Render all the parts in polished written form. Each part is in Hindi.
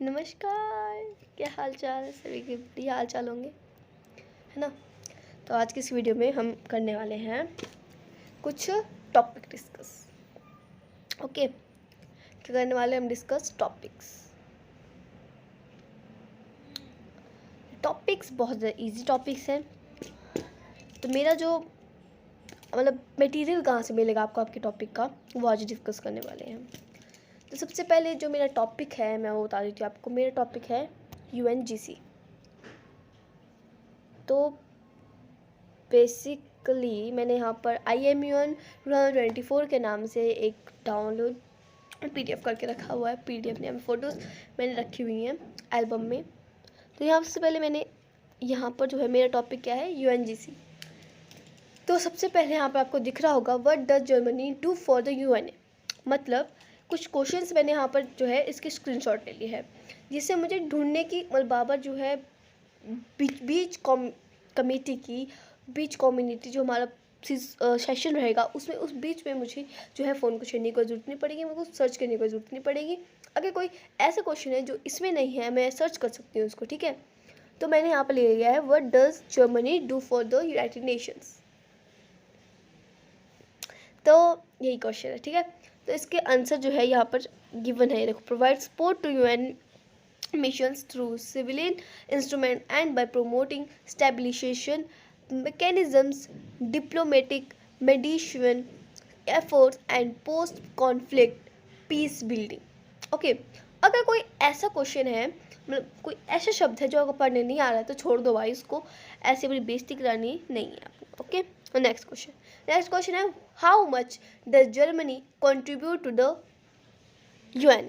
नमस्कार। क्या हाल चाल है? सभी के बढ़िया हाल चाल होंगे, है ना। तो आज की इस वीडियो में हम करने वाले हैं कुछ टॉपिक डिस्कस। ओके, क्या करने वाले हम? डिस्कस टॉपिक्स बहुत ज़्यादा इजी टॉपिक्स हैं। तो मेरा जो मतलब मटेरियल कहाँ से मिलेगा आपको आपके टॉपिक का, वो आज डिस्कस करने वाले हैं। तो सबसे पहले जो मेरा टॉपिक है मैं वो बता देती हूँ आपको। मेरा टॉपिक है UNGC। तो बेसिकली मैंने यहाँ पर IMUN 2024 के नाम से एक डाउनलोड PDF करके रखा हुआ है। PDF में फ़ोटोज़ मैंने रखी हुई हैं एल्बम में। तो यहाँ से पहले मैंने यहाँ पर जो है मेरा टॉपिक क्या है, UNGC। तो सबसे पहले यहाँ पर आपको दिख रहा होगा what does Germany do for the UN। मतलब कुछ क्वेश्चंस मैंने यहाँ पर जो है इसके स्क्रीनशॉट ले लिए है, जिससे मुझे ढूंढने की मतलब बाबर जो है बीच कमेटी की बीच कम्युनिटी जो हमारा सेशन रहेगा उसमें उस बीच में मुझे जो है फ़ोन को छेड़ने की ज़रूरत नहीं पड़ेगी, मेरे को सर्च करने की ज़रूरत नहीं पड़ेगी। अगर कोई ऐसा क्वेश्चन है जो इसमें नहीं है मैं सर्च कर सकती हूँ उसको, ठीक है। तो मैंने यहाँ पर ले लिया है what does Germany do for the United Nations. तो यही क्वेश्चन है, ठीक है। तो इसके आंसर जो है यहाँ पर गिवन है, देखो। Provide support to UN missions through civilian instrument and by promoting stabilization mechanisms, diplomatic mediation efforts and post conflict peace building। Okay, अगर कोई ऐसा क्वेश्चन है, मतलब कोई ऐसा शब्द है जो आपको पढ़ने नहीं आ रहा है तो छोड़ दो भाई, इसको ऐसे बड़ी बेइज्जती करानी नहीं है आपको। ओके, नेक्स्ट क्वेश्चन है how much does Germany contribute to the UN।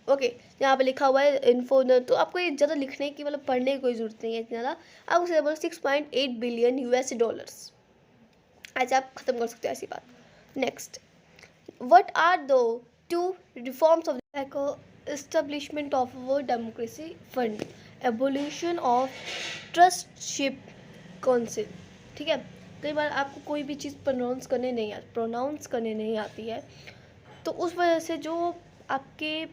Okay, यहाँ पे लिखा हुआ है इन्फो। तो आपको ये ज़्यादा लिखने की मतलब पढ़ने की कोई ज़रूरत नहीं है इतना ज़्यादा। आपको सीधा बोलो 6.8 बिलियन US डॉलर्स, ऐसे आप ख़त्म कर सकते हो ऐसी बात। Next, what are the 2 reforms of establishment of democracy fund, evolution of trusteeship council. ठीक है, कई बार आपको कोई भी चीज़ प्रोनाउंस करने नहीं आती है, तो उस वजह से जो आपके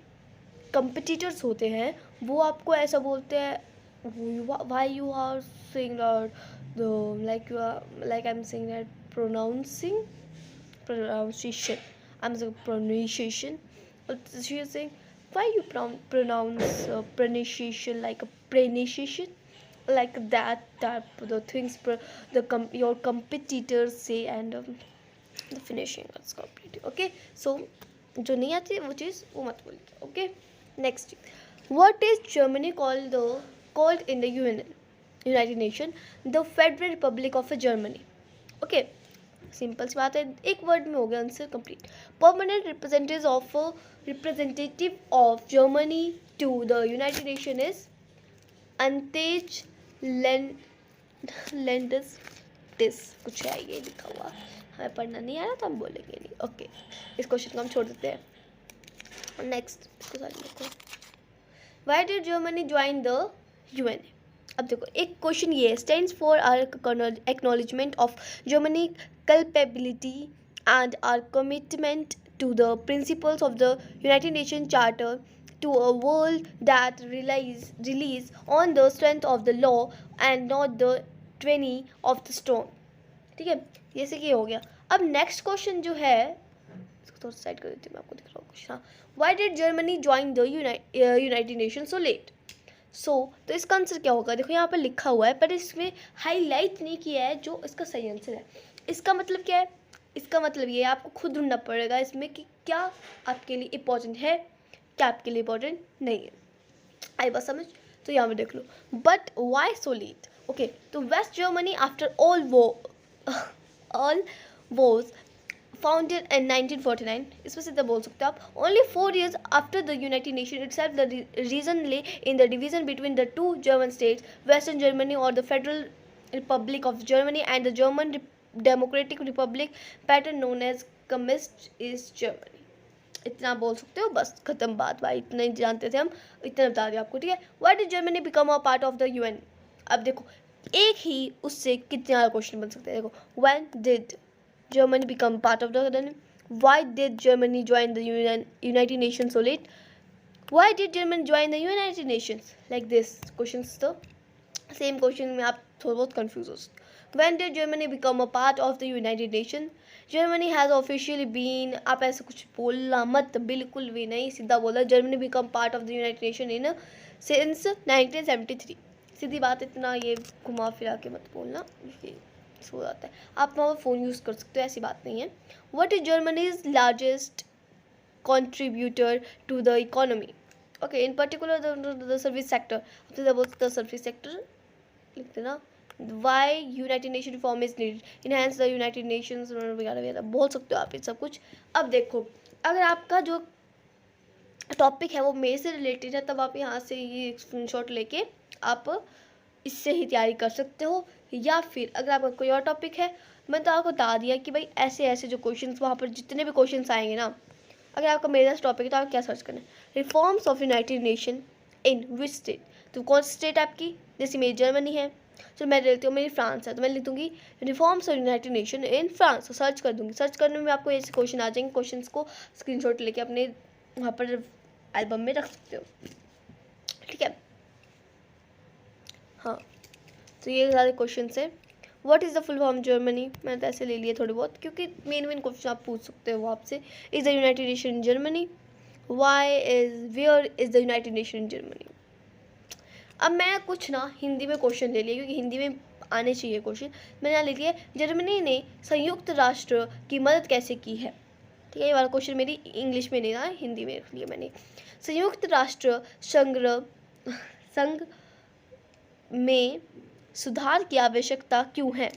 कंपिटिटर्स होते हैं वो आपको ऐसा बोलते हैं why you are saying like I am saying that pronunciation I'm saying pronunciation, she is saying why you pronounce pronunciation like a pronunciation like that type the things your competitors say, and the finishing is complete। okay, so जो नहीं आती है वो चीज़ वो मत बोलिए। Okay, next, what is Germany called in the United Nation, the Federal Republic of Germany. Okay, simple सी बात है, एक वर्ड में हो गया answer complete. Permanent representative of Germany to the United Nation is Antje Leendertse, कुछ है ये लिखा हुआ, हमें पढ़ना नहीं आया तो हम बोलेंगे नहीं। ओके, इस क्वेश्चन को हम छोड़ देते हैं। नेक्स्ट, इसको साथ लिखो, why did Germany join the UN। अब देखो, एक क्वेश्चन ये stands for our acknowledgement of Germany capability and our commitment to the principles of the United Nation charter to a world that relies on the strength of the law and not the tyranny of the strong। ठीक है, ये से क्या हो गया। अब नेक्स्ट क्वेश्चन जो है, इसको थोड़ा साइड कर देती हूँ, मैं आपको दिख रहा हूँ क्वेश्चन। हाँ, why did Germany join the United nation so let. तो इसका आंसर क्या होगा, देखो यहाँ पर लिखा हुआ है पर इसमें हाईलाइट नहीं किया है जो इसका सही आंसर है। इसका मतलब क्या है, इसका मतलब ये आपको खुद ढूंढना पड़ेगा इसमें कि क्या आपके लिए इम्पोर्टेंट है, क्या आपके लिए इम्पोर्टेंट नहीं है। आई बात समझ। तो यहाँ पर देख लो, but why so late. Okay, तो West Germany after all was founded in 1949, इसमें सीधा बोल सकते हो आप। Only 4 years after the United Nation itself the reason lay in the division between the 2 German states, Western Germany और the Federal Republic of Germany and the German Democratic Republic pattern known as communist East Germany. इतना बोल सकते हो, बस खत्म बात भाई, इतना ही जानते थे हम, इतना बता दिया आपको, ठीक है। Why did Germany become a part of the UN। अब देखो, एक ही उससे कितने सारे क्वेश्चन बन सकते हैं। देखो, when did Germany become part of the UN? Why did Germany join the United Nations so late? Why did Germany join the United Nations? Like this questions तो सेम क्वेश्चन में आप थोड़ा बहुत कंफ्यूज हो सकते हो। When did Germany become a part of the United Nations? Germany has officially been, आप ऐसा कुछ बोलना मत, बिल्कुल भी नहीं, सीधा बोला Germany become part of the United Nations in since 1973। सीधी बात, इतना ये घुमा फिरा के मत बोलना, ये हो जाता है। आप वहाँ फ़ोन यूज़ कर सकते हो, ऐसी बात नहीं है। What is Germany's largest contributor to the economy? Okay, in particular the service sector. The service sector लिख देना। Why United Nations reform is needed? Enhance the United Nations वगैरह वगैरह बोल सकते हो आप ये सब कुछ। अब देखो, अगर आपका जो टॉपिक है वो मेरे से रिलेटेड है, तब आप यहाँ से ये स्क्रीनशॉट लेके आप इससे ही तैयारी कर सकते हो। या फिर अगर आपका कोई और टॉपिक है, मैं तो आपको बता दिया कि भाई ऐसे ऐसे जो क्वेश्चंस वहाँ पर जितने भी क्वेश्चंस आएंगे ना, अगर आपका मेरा टॉपिक है तो आप क्या सर्च करना है, reforms of United Nation in which state. तो कौन सी स्टेट आपकी, जैसे मेरी जर्मनी है, तो मैं लेती हूँ मेरी फ्रांस है, तो मैं लिख दूँगी reforms of United Nation in France, तो सर्च कर दूँगी। सर्च करने में आपको ऐसे क्वेश्चन आ जाएंगे, क्वेश्चंस को स्क्रीनशॉट लेके अपने वहाँ पर एल्बम में रख सकते हो, ठीक है। हाँ, तो ये सारे क्वेश्चन है। What is the full form Germany, मैंने तो ऐसे ले लिए थोड़े बहुत, क्योंकि मेन क्वेश्चन आप पूछ सकते हो आपसे। Is the United Nation in Germany, where is the United Nation in Germany. अब मैं कुछ ना हिंदी में क्वेश्चन ले लिया, क्योंकि हिंदी में आने चाहिए क्वेश्चन। मैंने यहाँ लिख लिया, जर्मनी ने संयुक्त राष्ट्र की मदद कैसे की है। ठीक है, ये वाला क्वेश्चन मेरी इंग्लिश में नहीं था, हिंदी में लिख लिया मैंने। संयुक्त राष्ट्र संघ में सुधार की आवश्यकता क्यों है,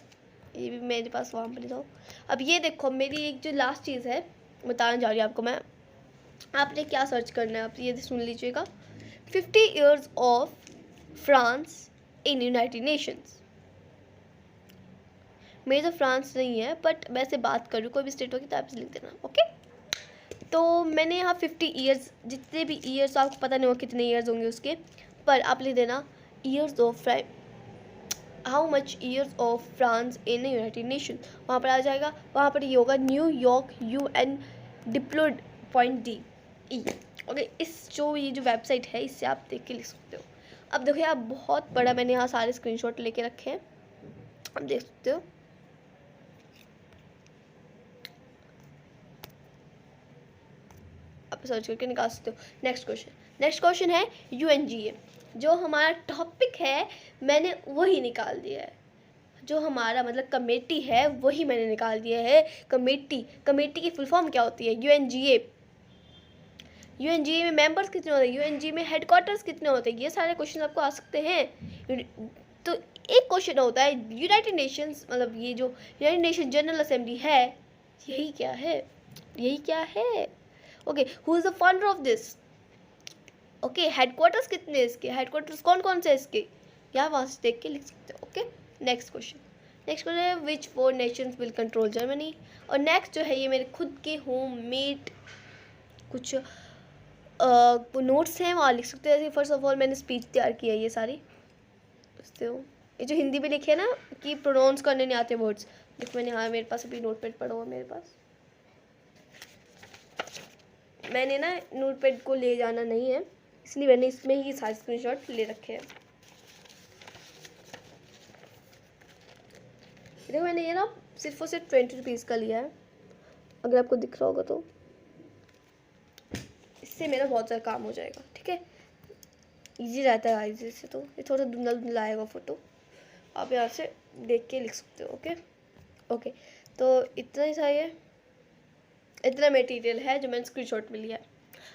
ये भी मेरे पास वहाँ पर लिखा हो। अब ये देखो, मेरी एक जो लास्ट चीज़ है बताने जा रही हूँ आपको मैं। आपने क्या सर्च करना है, आप ये सुन लीजिएगा। 50 years of France in United Nations. मेरी तो फ्रांस नहीं है, बट वैसे बात करूँ कोई भी स्टेट होगी तो आप लिख देना, ओके। तो मैंने यहाँ 50 ईयर्स, जितने भी ईयर्स आपको पता नहीं होगा कितने ईयर्स होंगे उसके, पर आप लिख देना years of how much years of France in United Nation. वहाँ पर आ जाएगा, वहाँ पर ये होगा New York UN deployed .de। Okay, इस जो ये जो वेबसाइट है, इससे आप देख के लिख सकते हो। अब देखिए, आप बहुत बड़ा मैंने यहाँ सारे स्क्रीनशॉट लेके रखे हैं, आप देख सकते हो। आप सर्च करके निकाल सकते हो। नेक्स्ट क्वेश्चन है UNGA। जो हमारा टॉपिक है मैंने वही निकाल दिया है, जो हमारा मतलब कमेटी है वही मैंने निकाल दिया है। कमेटी की फुल फॉर्म क्या होती है, UNGA में मेंबर्स कितने होते हैं, UNGA में हेडक्वार्टर्स कितने होते हैं, ये सारे क्वेश्चन आपको आ सकते हैं। तो एक क्वेश्चन होता है यूनाइटेड नेशंस, मतलब ये जो यूनाइटेड नेशन जनरल असेंबली है, यही क्या है। Okay, who is the founder of this. Okay, headquarters कितने हैं इसके, हेडक्वार्टर्स कौन कौन से इसके, यहाँ वहाँ से देख के लिख सकते हो। ओके, नेक्स्ट क्वेश्चन है विच 4 नेशंस विल कंट्रोल जर्मनी। और नेक्स्ट जो है ये मेरे खुद के होम मेड कुछ नोट्स हैं, वहाँ लिख सकते हो। जैसे फर्स्ट ऑफ ऑल मैंने स्पीच तैयार की है, ये सारी समझते हो। ये जो हिंदी में लिखे है ना कि प्रोनाउंस करने नहीं आते वर्ड्स, देखो मैंने, हाँ मेरे पास अभी नोटपैड पड़ा हुआ मेरे पास, मैंने ना नोटपैड को ले जाना नहीं है, इसलिए मैंने इसमें ही सारे स्क्रीनशॉट ले रखे हैं। देखो मैंने ये ना सिर्फ और सिर्फ 20 रुपीज़ का लिया है, अगर आपको दिख रहा होगा तो। इससे मेरा बहुत सारा काम हो जाएगा, ठीक है, इजी रहता है गाइस इससे। तो ये थोड़ा धुंधला आएगा फोटो, आप यहाँ से देख के लिख सकते हो। ओके, तो इतना ही था, ये इतना मटेरियल है जो मैंने स्क्रीनशॉट में लिया है।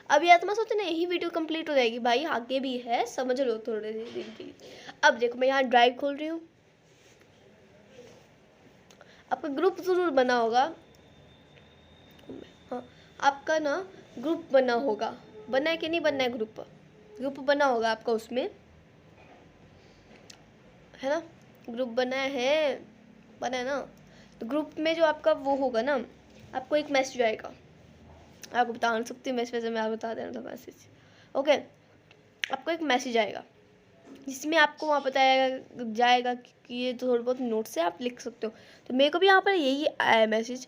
अब यार तुम्हारा सोचते ना यही वीडियो कंप्लीट हो जाएगी, भाई आगे भी है, समझ लो थोड़े दिन के लिए। अब देखो मैं यहाँ ड्राइव खोल रही हूँ, आपका ग्रुप ज़रूर बना होगा, हाँ आपका ना ग्रुप बना होगा, बना है कि नहीं बनना है, ग्रुप बना होगा आपका, उसमें है ना, ग्रुप बना है ना। तो ग्रुप में जो आपका वो होगा ना, आपको एक मैसेज आएगा, आपको बता नहीं सकती मैसेज, मैं आप बता देना था मैसेज। ओके, आपको एक मैसेज आएगा जिसमें आपको वहाँ बताया जाएगा कि ये तो थोड़े बहुत नोट्स है, आप लिख सकते हो। तो मेरे को भी यहाँ पर यही आया मैसेज,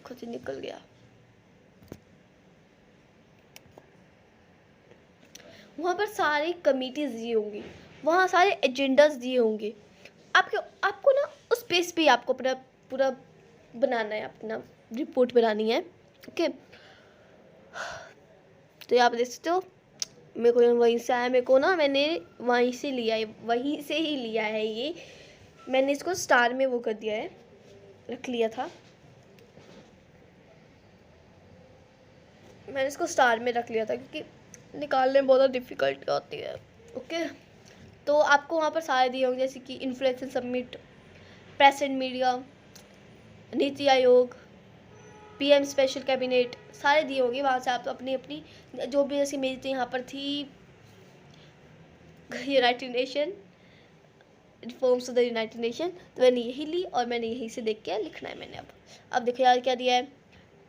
देखो जी निकल गया। वहाँ पर सारी कमिटीज दिए होंगी, वहाँ सारे एजेंडाज दिए होंगे। आपको ना उस बेस पे आपको अपना पूरा बनाना है, अपना रिपोर्ट बनानी है। ओके, तो यहाँ पे देख सकते हो मेरे को वहीं से आया, मेरे को ना मैंने वहीं से लिया है, वहीं से ही लिया है ये। मैंने इसको स्टार में वो कर दिया है, रख लिया था, मैंने इसको स्टार में रख लिया था क्योंकि निकालने में बहुत डिफ़िकल्ट होती है। ओके, तो आपको वहाँ पर सारे दिए होंगे जैसे कि influencer summit, present media, NITI Aayog, PM special cabinet, सारे दिए होंगे। वहाँ से आप तो अपनी अपनी जो भी, जैसे मेरी तो यहाँ पर थी United nation, reforms of the United nation, तो मैंने यही ली और मैंने यहीं से देख के लिखना है मैंने। अब देखो यार क्या दिया है,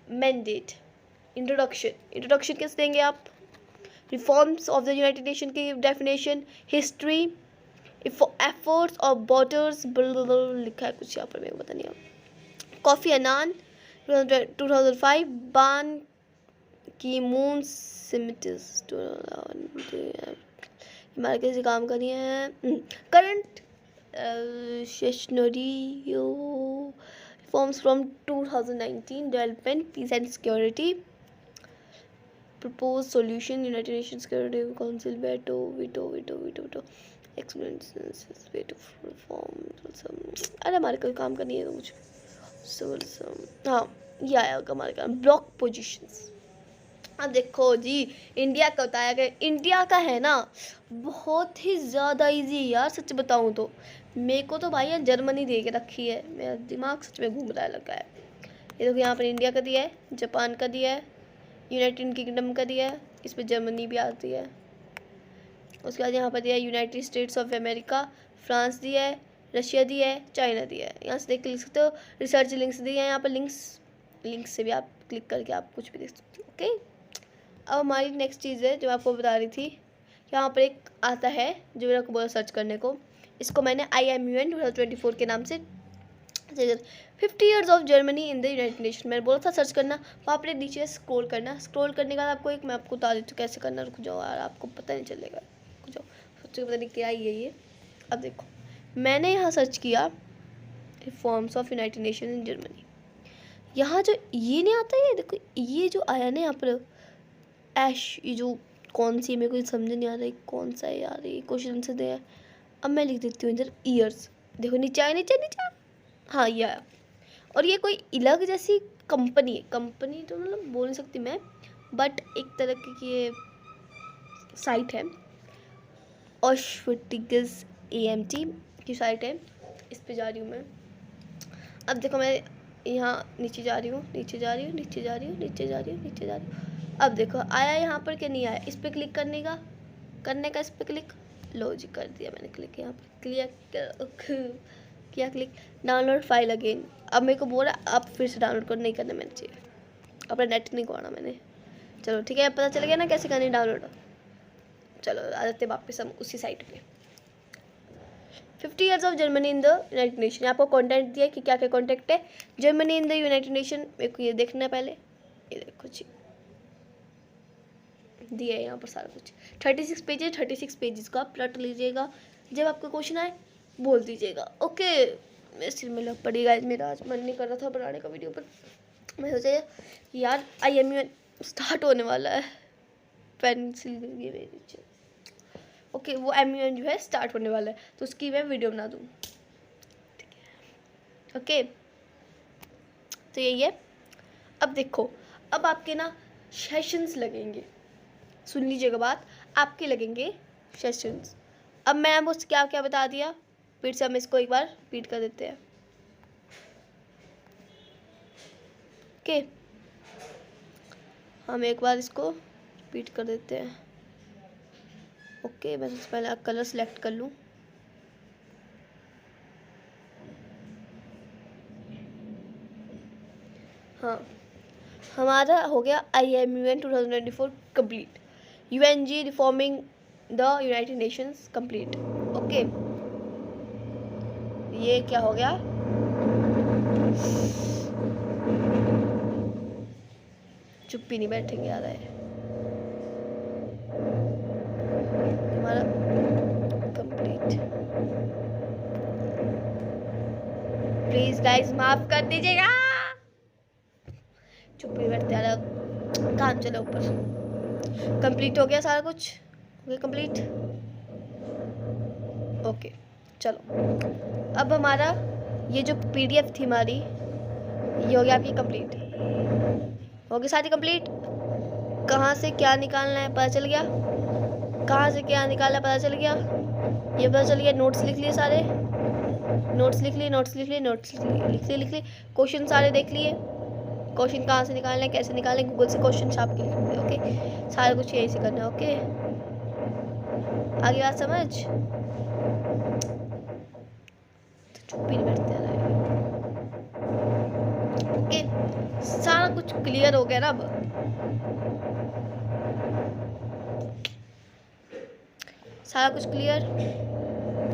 मैंडेट, इंट्रोडक्शन कैसे देंगे आप, reforms of the United Nation की definition, history, efforts of borders, लिखा है कुछ यहाँ पर, मेरे को पता नहीं है। कॉफ़ी अनान 2005, बान की मून सिमिटिस हमारे कैसे काम कर रही हैं, current sessionary reforms from 2019, development, peace and security, propose solution, United Nation Security Council, veto experience veto reform. अरे हमारे कोई काम करनी है तो मुझे हाँ ये आया होगा हमारे काम, ब्लॉक पोजीशंस। अब देखो जी इंडिया का बताया गया, इंडिया का है ना बहुत ही ज़्यादा इजी यार, सच बताऊँ तो मेरे को तो भाई यार जर्मनी दे के रखी है, मेरा दिमाग सच में घूम रहा है लगा है। ये देखो यहाँ पर इंडिया का दिया है, जापान का दिया है, यूनाइटेड किंगडम का दिया है, इस पर जर्मनी भी आती है। उसके बाद यहाँ पर दिया है United states of America, France दिया है, रशिया दिया है, चाइना दिया है। यहाँ से देख के लिख सकते हो, रिसर्च लिंक्स दिए हैं यहाँ पर, लिंक्स से भी आप क्लिक करके आप कुछ भी देख सकते हो। ओके, अब हमारी नेक्स्ट चीज़ है जो आपको बता रही थी, यहाँ पर एक आता है जो मेरे को बोला सर्च करने को, इसको मैंने IMUN 2024 के नाम से 50 years of Germany in the United nation, मैंने बोला था सर्च करना, वहाँ पर नीचे स्क्रॉल करना, स्क्रॉल करने के बाद आपको एक मैं आपको बता देती हूँ कैसे करना, रुक जाओ यार आपको पता नहीं चलेगा, रुक जाओ, सोचो पता नहीं क्या ही है ये। अब देखो मैंने यहाँ सर्च किया reforms of United Nation in Germany, यहाँ जो ये नहीं आता है, देखो ये जो आया ना यहाँ पर ये जो कौन सी, मेरे को समझ नहीं आ रहा है कौन सा है यार, ये क्वेश्चन से दे। अब मैं लिख देती हूँ इधर ईयर्स, देखो नीचे आया, नीचे हाँ ये आया। और ये कोई अलग जैसी कंपनी है, कंपनी तो मतलब बोल नहीं सकती मैं, बट एक तरह की ये साइट है, ऑशविट्ज़ AMT की साइट है, इस पे जा रही हूँ मैं। अब देखो मैं यहाँ नीचे जा रही हूँ, नीचे जा रही हूँ, नीचे जा रही हूँ, नीचे जा रही हूँ, नीचे जा रही हूँ। अब देखो आया यहाँ पर कि नहीं आया, इस पर क्लिक करने का इस पर क्लिक, लो जी कर दिया मैंने क्लिक, यहाँ पर किया क्लिक, डाउनलोड फाइल अगेन। अब मेरे को बोल रहा अब फिर से डाउनलोड कर, नहीं करना मैंने चाहिए, अपना नेट नहीं गवाना मैंने। चलो ठीक है, पता चल गया ना कैसे करनी डाउनलोड। चलो आ जाते वापस हम उसी साइट पे। 50 years of Germany in the United nation, आपको कॉन्टेंट दिया कि क्या क्या कॉन्टेक्ट है Germany in the United nation, मेरे को ये देखना है पहले, ये देखो जी दिया है यहाँ पर सारा कुछ, 36 पेजेस, 36 पेजेस का आप पलट लीजिएगा, जब आपका क्वेश्चन आए बोल दीजिएगा। ओके, मेरे सिर में लग पड़ी गाइस, मेरा आज मन नहीं कर रहा था बनाने का वीडियो, पर मैं सोचा यार IMUN स्टार्ट होने वाला है, पेंसिल गिर गई मेरे नीचे। ओके, वो MUN जो है स्टार्ट होने वाला है तो उसकी मैं वीडियो बना दूँ, ठीक है। ओके, तो यही है। अब देखो अब आपके ना सेशंस लगेंगे, सुन लीजिएगा बात, आपके लगेंगे सेशंस। अब मैं बस क्या क्या बता दिया, फिर से हम इसको एक बार रिपीट कर देते हैं। ओके, हम एक बार इसको रिपीट कर देते हैं। ओके, मैं सबसे पहले कलर सेलेक्ट कर लूँ। हाँ, हमारा हो गया IMUN 2024 complete, UNG reforming the United Nations complete. Okay, ये क्या हो गया, चुप भी नहीं बैठेंगे यार है हमारा कंप्लीट। प्लीज गाइस माफ कर दीजिएगा, चुप भी बैठते यार। काम चलो ऊपर। कंप्लीट हो गया सारा कुछ, हो गया कंप्लीट। ओके चलो, अब हमारा ये जो पीडीएफ थी हमारी ये हो गया आपकी कंप्लीट, हो गई सारी कंप्लीट। कहाँ से क्या निकालना है पता चल गया, कहाँ से क्या निकालना है पता चल गया, ये पता चल गया। नोट्स लिख लिए सारे, नोट्स लिख लिए, नोट्स लिख लिए, नोट्स लिख लिए, क्वेश्चन सारे देख लिए, क्वेश्चन कहाँ से निकालना है कैसे निकालना है, गूगल से क्वेश्चन छाप के लिख लिए। ओके सारा कुछ यही से करना है। ओके आगे बात समझ, तो चुप ही नहीं बैठते रहे। ओके सारा कुछ क्लियर हो गया ना, अब सारा कुछ क्लियर।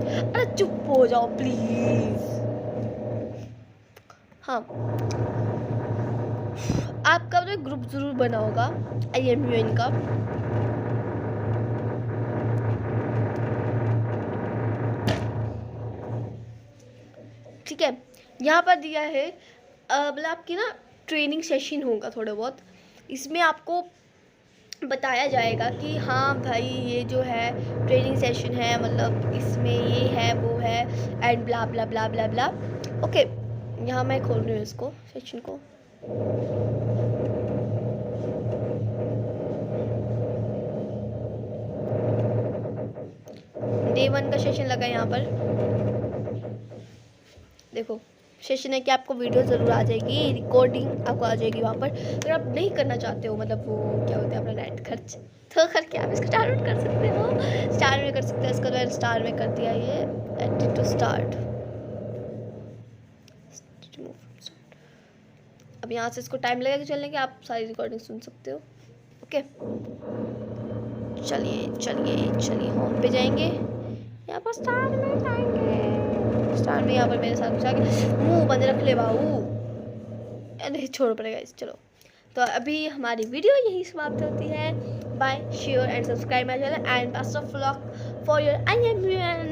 अरे चुप हो जाओ प्लीज। हाँ आपका तो ग्रुप जरूर बना होगा IMUN का, ठीक है। यहाँ पर दिया है मतलब आपकी ना ट्रेनिंग सेशन होगा थोड़े बहुत, इसमें आपको बताया जाएगा कि हाँ भाई ये जो है ट्रेनिंग सेशन है, मतलब इसमें ये है वो है and blah blah blah blah blah. Okay यहाँ मैं खोल रही हूँ इसको सेशन को। Day 1 का सेशन लगा यहाँ पर, देखो सेशन है कि आपको वीडियो ज़रूर आ जाएगी, रिकॉर्डिंग आपको आ जाएगी वहाँ पर। अगर आप नहीं करना चाहते हो मतलब वो क्या होता है अपना नेट खर्च, तो करके आप इसको डाउनलोड कर सकते हो, स्टार में कर सकते हो। इसका मैंने स्टार में कर दिया, ये एडिट टू स्टार्ट। अब यहाँ से इसको टाइम लगेगा चलने के, आप सारी रिकॉर्डिंग सुन सकते हो। ओके चलिए चलिए चलिए होम पे जाएंगे, यहाँ पर स्टार में जाएंगे, स्टार में यहाँ पर मेरे साथ जाके मुंह बंद रख ले बाबू, नहीं छोड़ पड़ेगा इस। चलो तो अभी हमारी वीडियो यही समाप्त होती है। Bye, share and subscribe my channel and best of luck for your IMUN।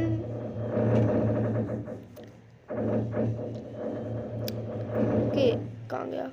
Okay कहाँ गया।